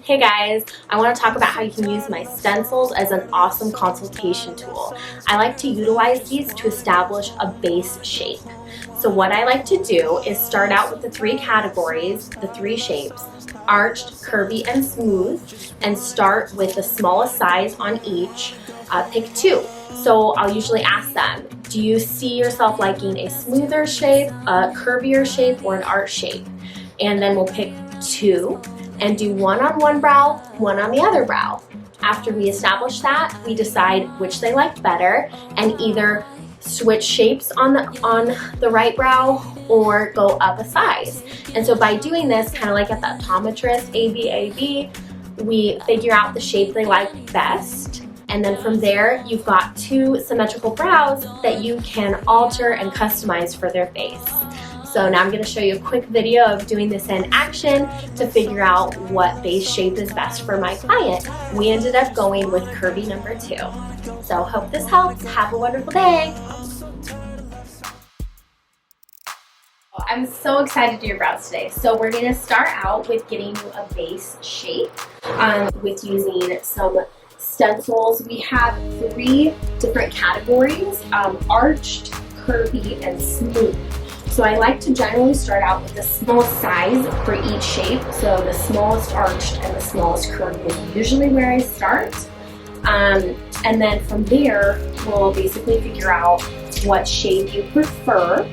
Hey guys, I want to talk about how you can use my stencils as an awesome consultation tool. I like to utilize these to establish a base shape. So what I like to do is start out with the three categories, the three shapes, arched, curvy, and smooth, and start with the smallest size on each. Pick two. So I'll usually ask them, do you see yourself liking a smoother shape, a curvier shape, or an arch shape? And then we'll pick two and do one on one brow, one on the other brow. After we establish that, we decide which they like better and either switch shapes on the right brow or go up a size. And so by doing this, kind of like at the optometrist, AB, we figure out the shape they like best. And then from there, you've got two symmetrical brows that you can alter and customize for their face. So now I'm going to show you a quick video of doing this in action to figure out what base shape is best for my client. We ended up going with curvy number 2. So hope this helps. Have a wonderful day. I'm so excited to do your brows today. So we're going to start out with getting you a base shape with using some stencils. We have 3 different categories, arched, curvy, and smooth. So I like to generally start out with the smallest size for each shape. So the smallest arched and the smallest curved is usually where I start. And then from there, we'll basically figure out what shape you prefer.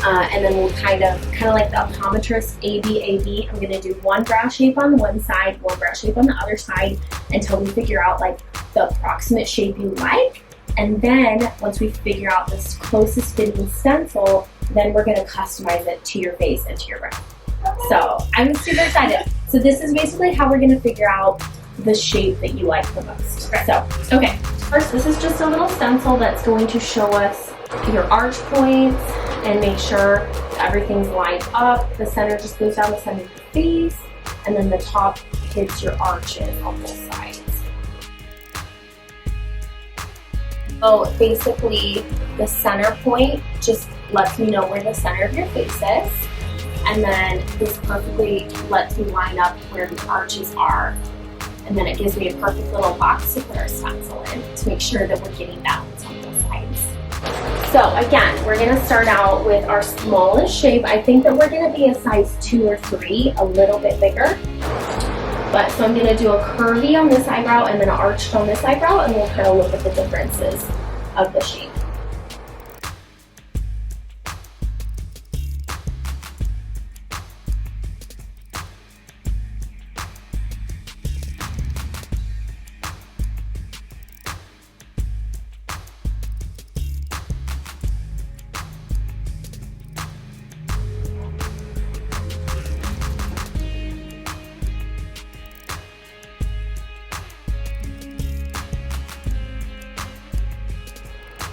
And then we'll kind of like the optometrist, AB. I'm gonna do one brow shape on one side, one brow shape on the other side until we figure out like the approximate shape you like. And then once we figure out this closest fitting stencil, then we're going to customize it to your face and to your brow. So I'm super excited. So this is basically how we're going to figure out the shape that you like the most. So, okay, first this is just a little stencil that's going to show us your arch points and make sure everything's lined up. The center just goes down the center of your face, and then the top hits your arches on both sides. So basically the center point just lets me know where the center of your face is, and then this perfectly lets me line up where the arches are, and then it gives me a perfect little box to put our stencil in to make sure that we're getting balance on both sides. So again, we're going to start out with our smallest shape. I think that we're going to be a size 2 or 3, a little bit bigger. But so I'm going to do a curvy on this eyebrow and then an arched on this eyebrow, and we'll kind of look at the differences of the shape.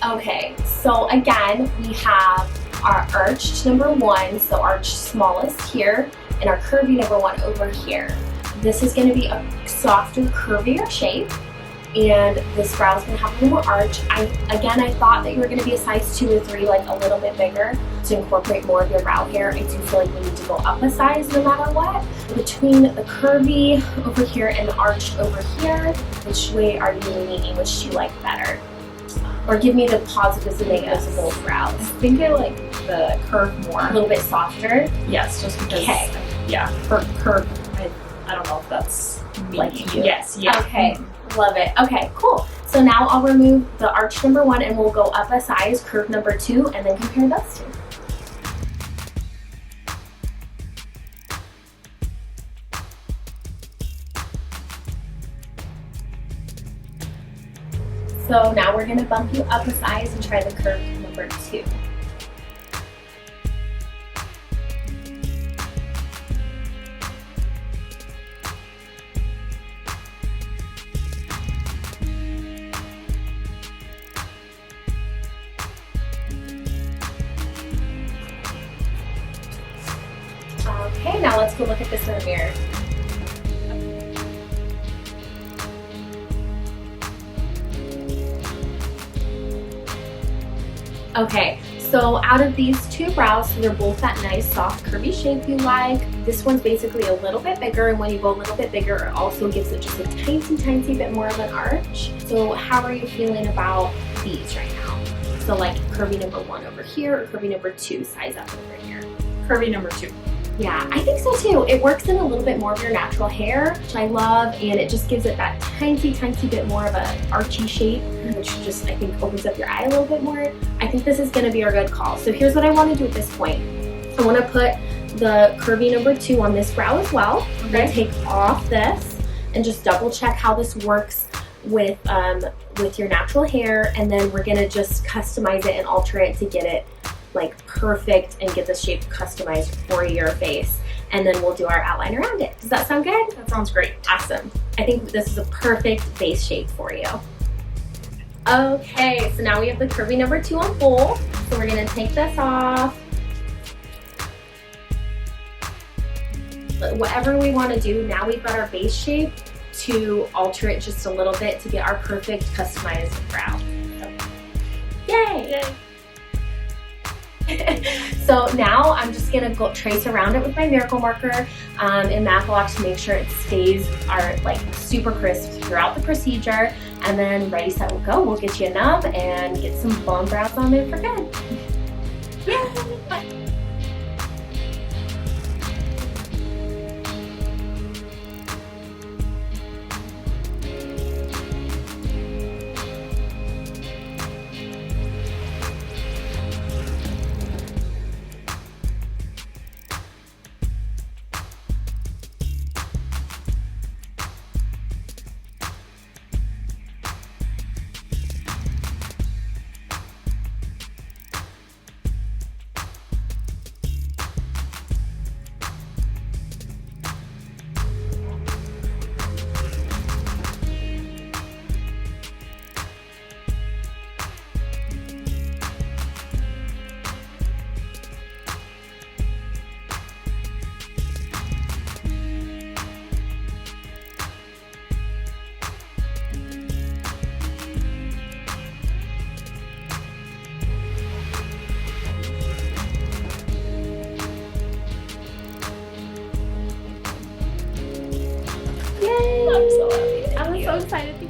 Okay, so again, we have our arched number 1, so arched smallest here, and our curvy number 1 over here. This is going to be a softer, curvier shape, and this brow is going to have a little more arch. I thought that you were going to be a size 2 or 3, like a little bit bigger, to incorporate more of your brow hair. I do feel like we need to go up a size no matter what. Between the curvy over here and the arched over here, which way are you leaning? Which do you like better? Or give me the positives and negatives of both brows. I think I like the curve more. A little bit softer? Yes, just because, yeah, for curve, I don't know if that's me. Like you. Yes, yeah. Okay, love it. Okay, cool. So now I'll remove the arch number 1 and we'll go up a size, curve number 2, and then compare those two. So now we're going to bump you up a size and try the curve number 2. Okay, now let's go look at this in the mirror. Okay, So out of these two brows, so they're both that nice soft curvy shape you like. This one's basically a little bit bigger, and when you go a little bit bigger, it also gives it just a tiny bit more of an arch. So how are you feeling about these right now? So like curvy number 1 over here, or curvy number 2 size up over here? Curvy number 2. Yeah, I think so too. It works in a little bit more of your natural hair, which I love, and it just gives it that tiny bit more of an archy shape, which just, I think, opens up your eye a little bit more. I think this is gonna be our good call. So here's what I wanna do at this point. I wanna put the curvy number 2 on this brow as well. I'm gonna take off this and just double check how this works with your natural hair, and then we're gonna just customize it and alter it to get it like perfect and get the shape customized for your face, and then we'll do our outline around it. Does that sound good? That sounds great. Awesome. I think this is a perfect base shape for you. Okay, so now we have the curvy number 2 on full. So we're gonna take this off. But whatever we wanna do, now we've got our base shape to alter it just a little bit to get our perfect customized brow. So, yay! Yay. So now I'm just gonna go trace around it with my miracle marker in MAC Lock to make sure it stays like super crisp throughout the procedure, and then ready, set, we'll go. We'll get you a nub and get some bone brows on there for good. Yay! Yay! I'm so happy. I'm so excited.